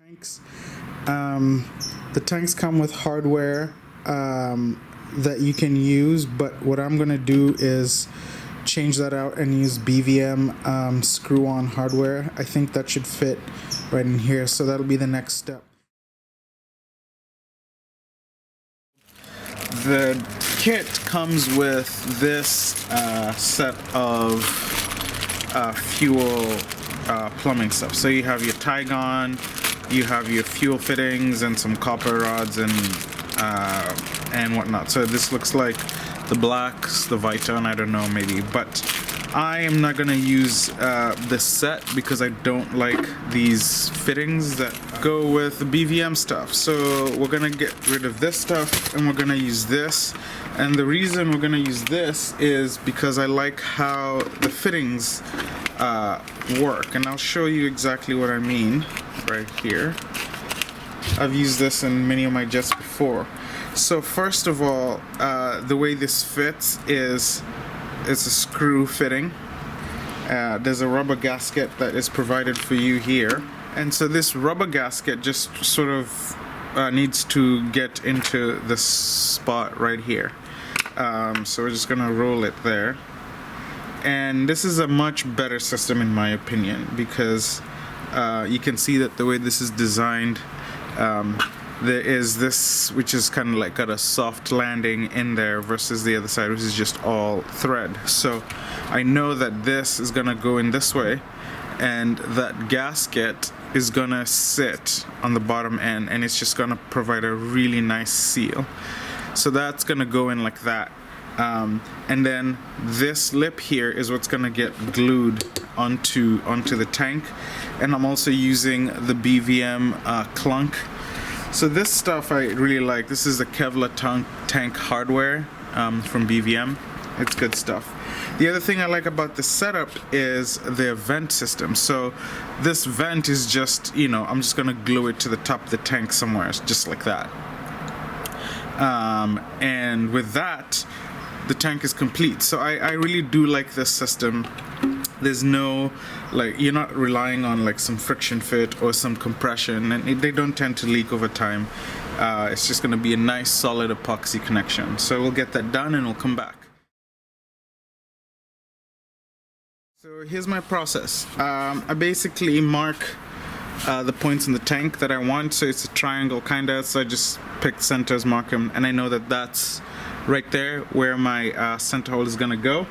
Tanks. The tanks come with hardware that you can use, but what I'm gonna do is change that out and use BVM screw-on hardware. I think that should fit right in here, so that'll be the next step. The kit comes with this set of fuel plumbing stuff. So you have your Tygon, you have your fuel fittings and some copper rods and whatnot. So this looks like the blacks, the Viton, I don't know, maybe, but I am not gonna use this set because I don't like these fittings that go with the BVM stuff. So we're gonna get rid of this stuff and we're gonna use this. And the reason we're gonna use this is because I like how the fittings work, and I'll show you exactly what I mean right here. I've used this in many of my jets before. So first of all, the way this fits is it's a screw fitting. There's a rubber gasket that is provided for you here, and so this rubber gasket just sort of needs to get into this spot right here. So we're just gonna roll it there, and this is a much better system in my opinion because you can see that the way this is designed, there is this which is kind of like got a soft landing in there versus the other side which is just all thread. So I know that this is gonna go in this way and that gasket is gonna sit on the bottom end and it's just gonna provide a really nice seal. So that's gonna go in like that, and then this lip here is what's gonna get glued onto the tank. And I'm also using the BVM clunk. So this stuff I really like. This is the Kevlar tank hardware from BVM. It's good stuff. The other thing I like about this setup is the vent system. So this vent is just, you know, I'm just gonna glue it to the top of the tank somewhere, just like that. And with that, the tank is complete. So I really do like this system. There's no, like, you're not relying on like some friction fit or some compression, and they don't tend to leak over time. It's just going to be a nice solid epoxy connection. So we'll get that done and we'll come back. So here's my process. I basically mark the points in the tank that I want. So it's a triangle kinda, so I just pick centers, mark them, and I know that that's right there where my center hole is gonna go.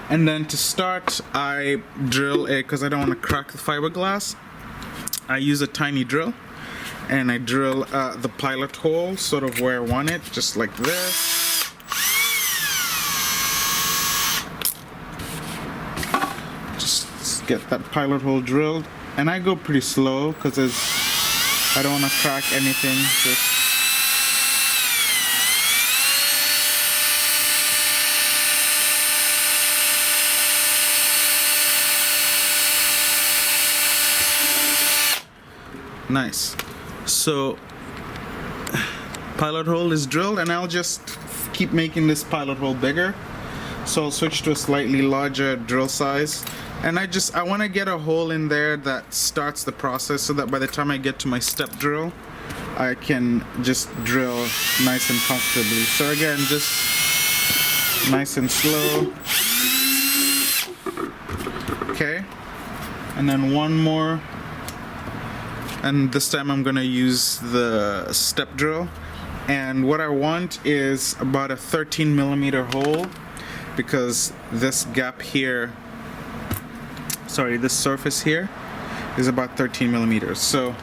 And then to start, I drill because I don't want to crack the fiberglass, I use a tiny drill and I drill the pilot hole sort of where I want it, just like this. Just get that pilot hole drilled, and I go pretty slow because I don't want to crack anything. Just nice. So pilot hole is drilled, and I'll just keep making this pilot hole bigger. So I'll switch to a slightly larger drill size, and I want to get a hole in there that starts the process so that by the time I get to my step drill I can just drill nice and comfortably. So again, just nice and slow. Okay, and then one more. And this time I'm gonna use the step drill, and what I want is about a 13mm hole, because this gap here, sorry, this surface here is about 13mm. So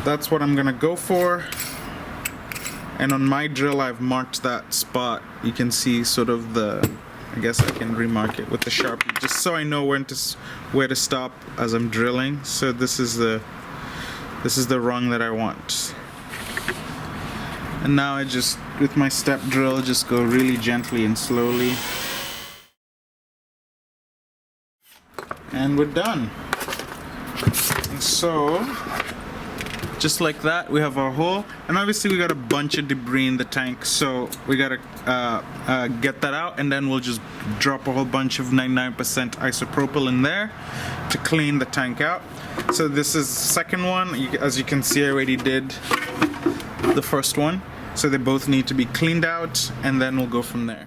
that's what I'm gonna go for. And on my drill I've marked that spot. You can see sort of I guess I can remark it with the Sharpie just so I know where to stop as I'm drilling. So this is the rung that I want. And now I just, with my step drill, just go really gently and slowly. And we're done. And so, just like that. We have our hole, and obviously we got a bunch of debris in the tank, so we gotta get that out, and then we'll just drop a whole bunch of 99% isopropyl in there to clean the tank out. So this is the second one. As you can see, I already did the first one, so they both need to be cleaned out, and then we'll go from there.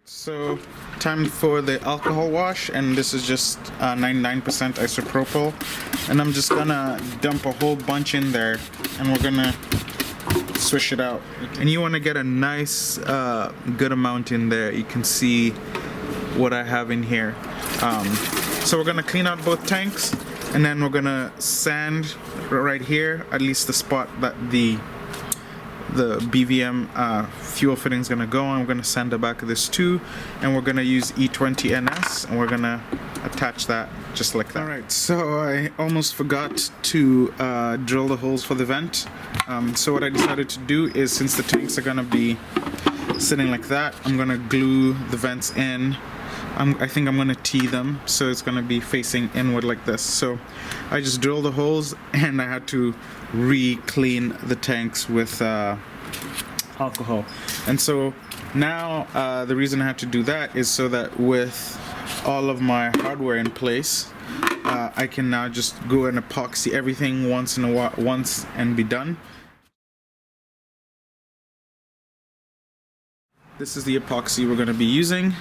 So time for the alcohol wash, and this is just 99% isopropyl, and I'm just gonna dump a whole bunch in there, and we're gonna swish it out. And you want to get a nice good amount in there. You can see what I have in here. So we're gonna clean out both tanks, and then we're gonna sand right here, at least the spot that the BVM fuel fitting is gonna go on. We're gonna sand the back of this too, and we're gonna use E20 NS, and we're gonna attach that just like that. Alright, so I almost forgot to drill the holes for the vent. So what I decided to do is, since the tanks are gonna be sitting like that, I'm gonna glue the vents in. I think I'm gonna tee them, so it's gonna be facing inward like this. So I just drilled the holes, and I had to re-clean the tanks with alcohol. And so now the reason I had to do that is so that with all of my hardware in place, I can now just go and epoxy everything once and be done. This is the epoxy we're going to be using,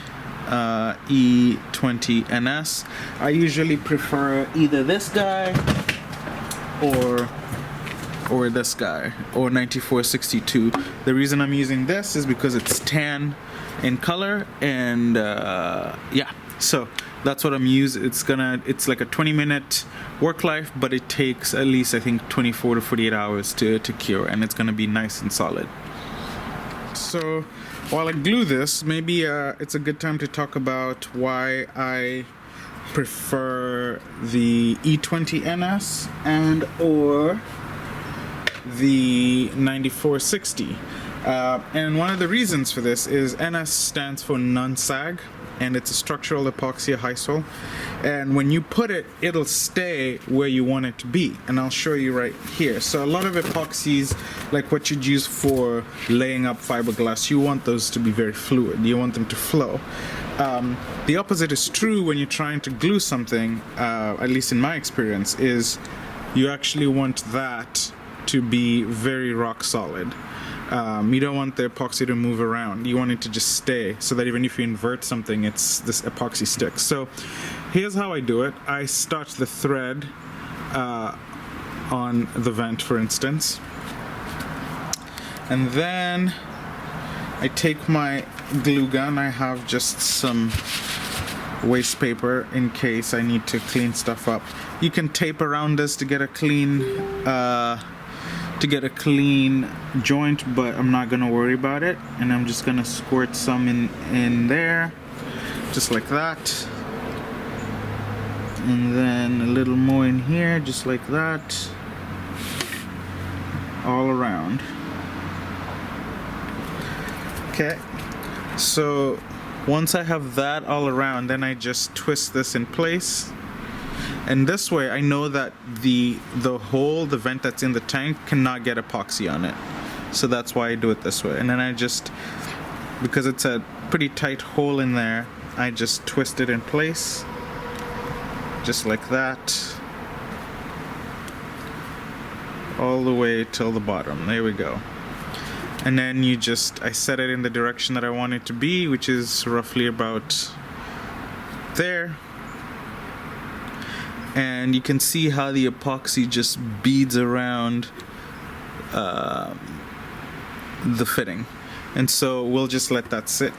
E20 NS. I usually prefer either this guy or this guy, or 9462. The reason I'm using this is because it's tan in color, and yeah, so that's what I'm using. It's like a 20-minute work life, but it takes at least, I think, 24 to 48 hours to cure, and it's gonna be nice and solid. So while I glue this, maybe it's a good time to talk about why I prefer the E20 NS and or the 9460. And one of the reasons for this is NS stands for non-sag, and it's a structural epoxy high sol, and when you put it, it'll stay where you want it to be, and I'll show you right here. So a lot of epoxies, like what you'd use for laying up fiberglass, you want those to be very fluid, you want them to flow. The opposite is true when you're trying to glue something, at least in my experience, is you actually want that to be very rock solid. You don't want the epoxy to move around. You want it to just stay, so that even if you invert something, this epoxy sticks. So here's how I do it. I start the thread on the vent, for instance, and then I take my glue gun. I have just some waste paper in case I need to clean stuff up. You can tape around this to get a clean joint, but I'm not gonna worry about it, and I'm just gonna squirt some in there, just like that, and then a little more in here, just like that, all around. Okay, so once I have that all around, then I just twist this in place. And this way I know that the vent that's in the tank cannot get epoxy on it. So that's why I do it this way. And then I just, because it's a pretty tight hole in there, I just twist it in place, just like that, all the way till the bottom. There we go. And then I set it in the direction that I want it to be, which is roughly about there. And you can see how the epoxy just beads around the fitting. And so we'll just let that sit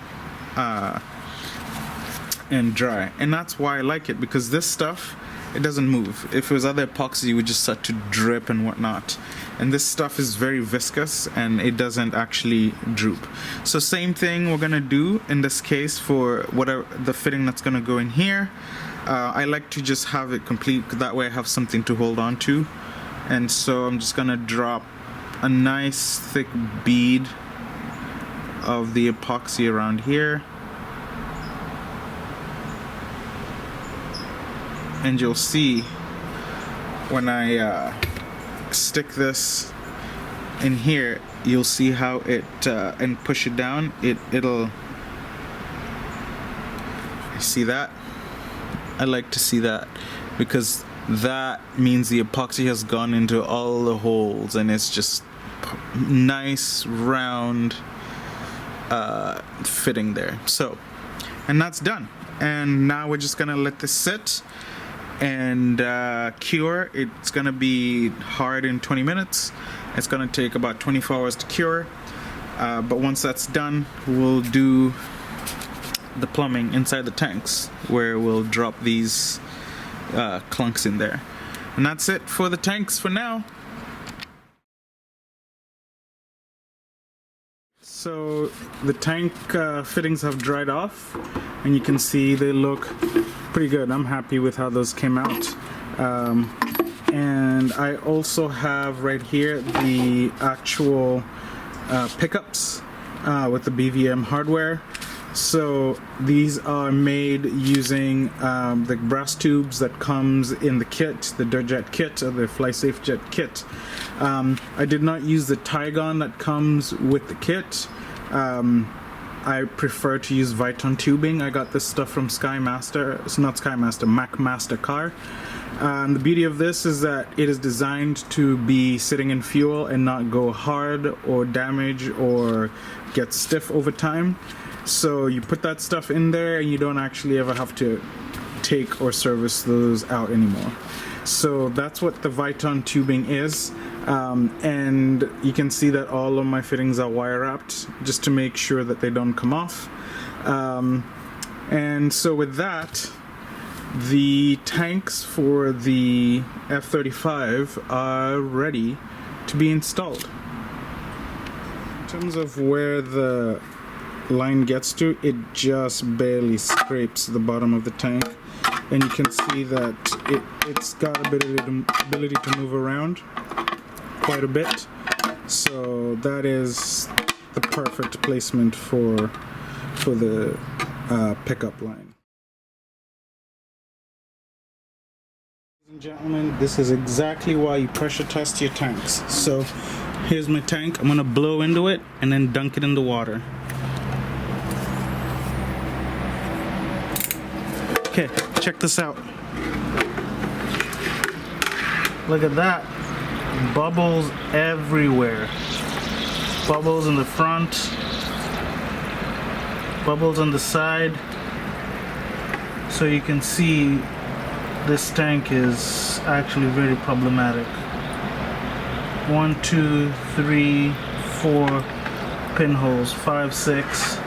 and dry. And that's why I like it, because this stuff, it doesn't move. If it was other epoxy, it would just start to drip and whatnot. And this stuff is very viscous, and it doesn't actually droop. So same thing we're gonna do in this case for whatever the fitting that's gonna go in here. I like to just have it complete, that way I have something to hold on to. And so I'm just gonna drop a nice thick bead of the epoxy around here, and you'll see when I stick this in here, you'll see how it and push it down, it'll see that. I like to see that because that means the epoxy has gone into all the holes and it's just nice round fitting there. So, and that's done, and now we're just gonna let this sit and cure. It's gonna be hard in 20 minutes. It's gonna take about 24 hours to cure, but once that's done, we'll do the plumbing inside the tanks where we'll drop these clunks in there. And that's it for the tanks for now. So the tank fittings have dried off, and you can see they look pretty good. I'm happy with how those came out. And I also have right here the actual pickups with the BVM hardware. So these are made using the brass tubes that comes in the kit, the Derjet kit or the FlySafeJet kit. I did not use the Tygon that comes with the kit. I prefer to use Viton tubing. I got this stuff from Skymaster. It's not Skymaster, MacMaster car. The beauty of this is that it is designed to be sitting in fuel and not go hard or damage or get stiff over time. So you put that stuff in there and you don't actually ever have to take or service those out anymore. So that's what the Viton tubing is. And you can see that all of my fittings are wire wrapped just to make sure that they don't come off. And so with that, the tanks for the F35 are ready to be installed. In terms of where the line gets to, it just barely scrapes the bottom of the tank, and you can see that it's got ability to move around quite a bit. So that is the perfect placement for the pickup line. Ladies and gentlemen, this is exactly why you pressure test your tanks. So here's my tank. I'm gonna blow into it and then dunk it in the water. Okay, check this out. Look at that. Bubbles everywhere. Bubbles in the front. Bubbles on the side. So you can see this tank is actually very problematic. 1, 2, 3, 4 pinholes, 5, 6.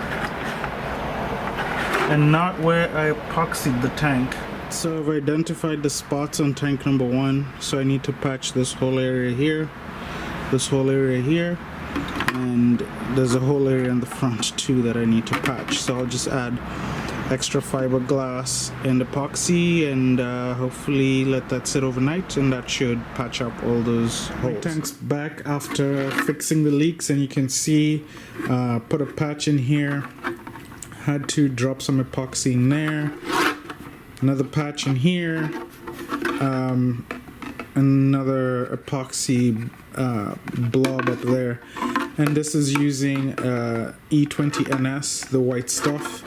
And not where I epoxied the tank. So I've identified the spots on tank number 1. So I need to patch this whole area here, this whole area here, and there's a whole area in the front too that I need to patch. So I'll just add extra fiberglass and epoxy and hopefully let that sit overnight, and that should patch up all those holes. My tank's back after fixing the leaks, and you can see put a patch in here. Had to drop some epoxy in there, another patch in here, another epoxy blob up there, and this is using E20NS, the white stuff,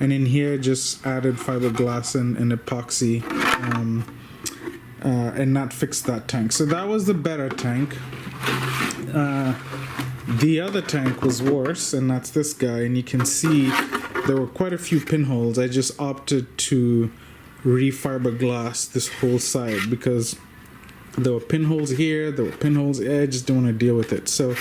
and in here just added fiberglass and epoxy, and that fixed that tank. So that was the better tank. The other tank was worse, and that's this guy, and you can see there were quite a few pinholes. I just opted to re-fiberglass this whole side because there were pinholes here, there were pinholes here. I just don't want to deal with it. So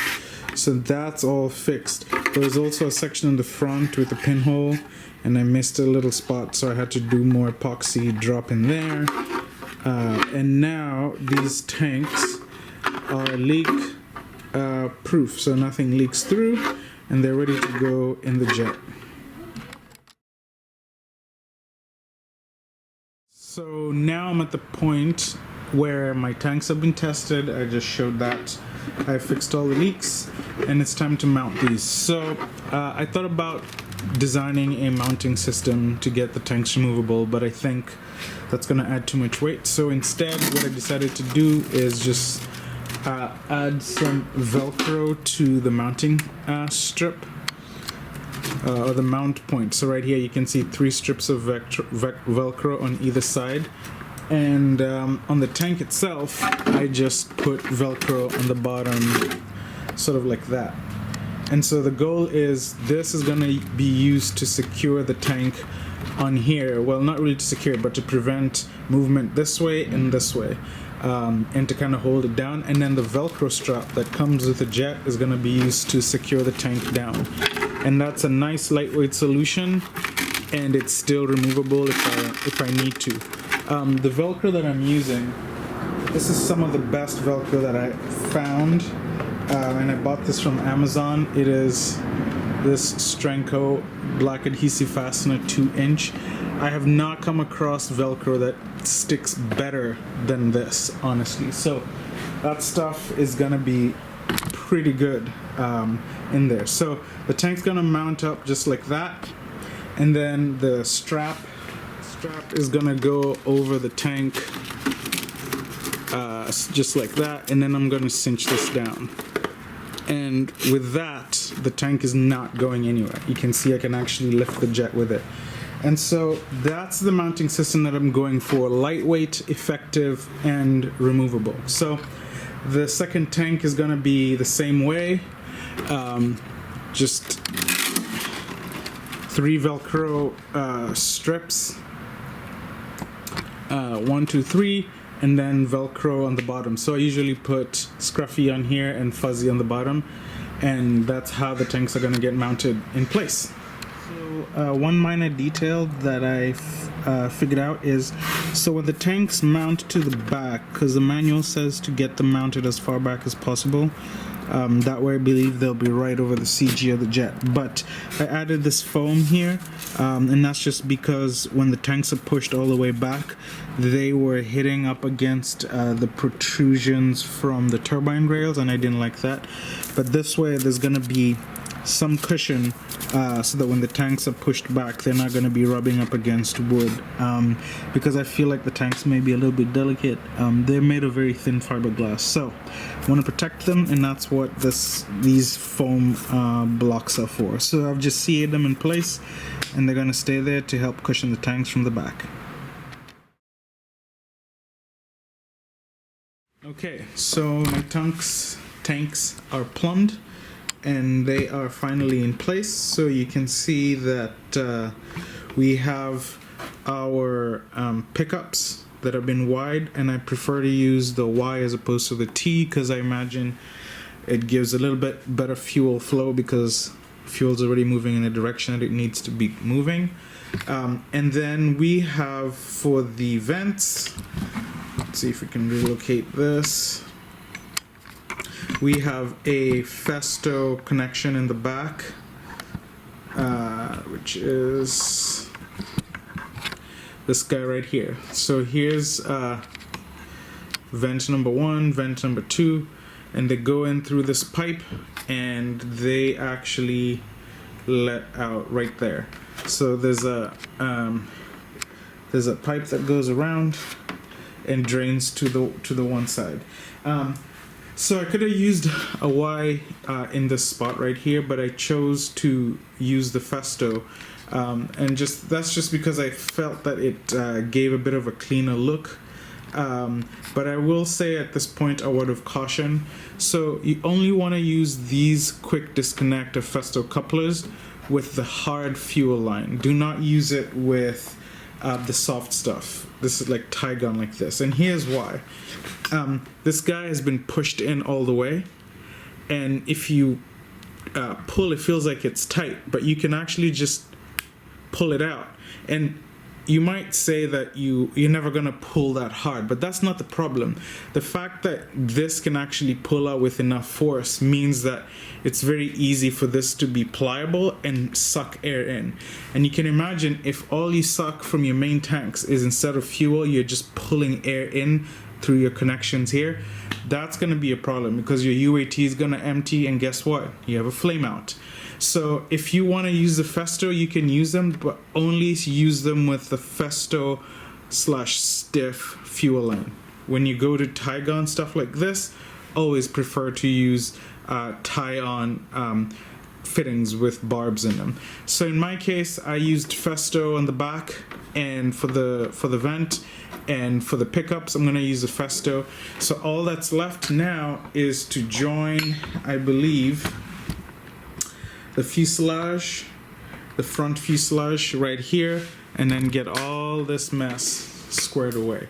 that's all fixed. There was also a section in the front with a pinhole, and I missed a little spot, so I had to do more epoxy drop in there. And now these tanks are leak proof, so nothing leaks through, and they're ready to go in the jet. So now I'm at the point where my tanks have been tested. I just showed that. I fixed all the leaks, and it's time to mount these. So I thought about designing a mounting system to get the tanks removable, but I think that's going to add too much weight. So instead, what I decided to do is just add some Velcro to the mounting strip, or the mount point. So right here you can see 3 strips of Velcro on either side, and on the tank itself I just put Velcro on the bottom, sort of like that. And so the goal is this is going to be used to secure the tank on here. Well, not really to secure, but to prevent movement this way and this way, and to kind of hold it down. And then the Velcro strap that comes with the jet is going to be used to secure the tank down. And that's a nice lightweight solution, and it's still removable if I need to. The Velcro that I'm using, this is some of the best Velcro that I found, and I bought this from Amazon. It is this Strenco black adhesive fastener 2-inch. I have not come across Velcro that sticks better than this, honestly. So that stuff is gonna be pretty good in there. So the tank's gonna mount up just like that, and then the strap is gonna go over the tank just like that, and then I'm gonna cinch this down. And with that, the tank is not going anywhere. You can see I can actually lift the jet with it. And so that's the mounting system that I'm going for: lightweight, effective, and removable. So the second tank is going to be the same way, just 3 Velcro strips, 1, 2, 3, and then Velcro on the bottom. So I usually put Scruffy on here and Fuzzy on the bottom, and that's how the tanks are going to get mounted in place. So one minor detail that I figured out is, so when the tanks mount to the back, because the manual says to get them mounted as far back as possible, that way I believe they'll be right over the CG of the jet. But I added this foam here, and that's just because when the tanks are pushed all the way back, they were hitting up against the protrusions from the turbine rails, and I didn't like that. But this way there's going to be some cushion, so that when the tanks are pushed back, they're not going to be rubbing up against wood, because I feel like the tanks may be a little bit delicate. They're made of very thin fiberglass, so I want to protect them, and that's what these foam blocks are for. So I've just seated them in place, and they're going to stay there to help cushion the tanks from the back. Okay, so my tanks are plumbed, and they are finally in place. So you can see that we have our pickups that have been wide, and I prefer to use the Y as opposed to the T, because I imagine it gives a little bit better fuel flow, because fuel's already moving in the direction that it needs to be moving. And then we have, for the vents, let's see if we can relocate this. We have a Festo connection in the back, which is this guy right here. So here's vent number 1, vent number 2, and they go in through this pipe, and they actually let out right there. So there's a pipe that goes around and drains to the one side. So I could have used a Y in this spot right here, but I chose to use the Festo, and that's just because I felt that it gave a bit of a cleaner look. But I will say at this point a word of caution. So you only want to use these quick disconnect of Festo couplers with the hard fuel line. Do not use it with the soft stuff. This is like tie gun like this, and here's why. This guy has been pushed in all the way, and if you pull, it feels like it's tight, but you can actually just pull it out. And you might say that you're never going to pull that hard, but that's not the problem. The fact that this can actually pull out with enough force means that it's very easy for this to be pliable and suck air in. And you can imagine if all you suck from your main tanks is, instead of fuel, you're just pulling air in, through your connections here, that's going to be a problem because your UAT is going to empty, and guess what? You have a flame out. So if you want to use the Festo, you can use them, but only use them with the Festo / stiff fuel line. When you go to tie-on stuff like this, always prefer to use tie-on fittings with barbs in them. So in my case, I used Festo on the back, and for the vent, and for the pickups, I'm going to use the Festo. So all that's left now is to join, I believe, the fuselage, the front fuselage right here, and then get all this mess squared away.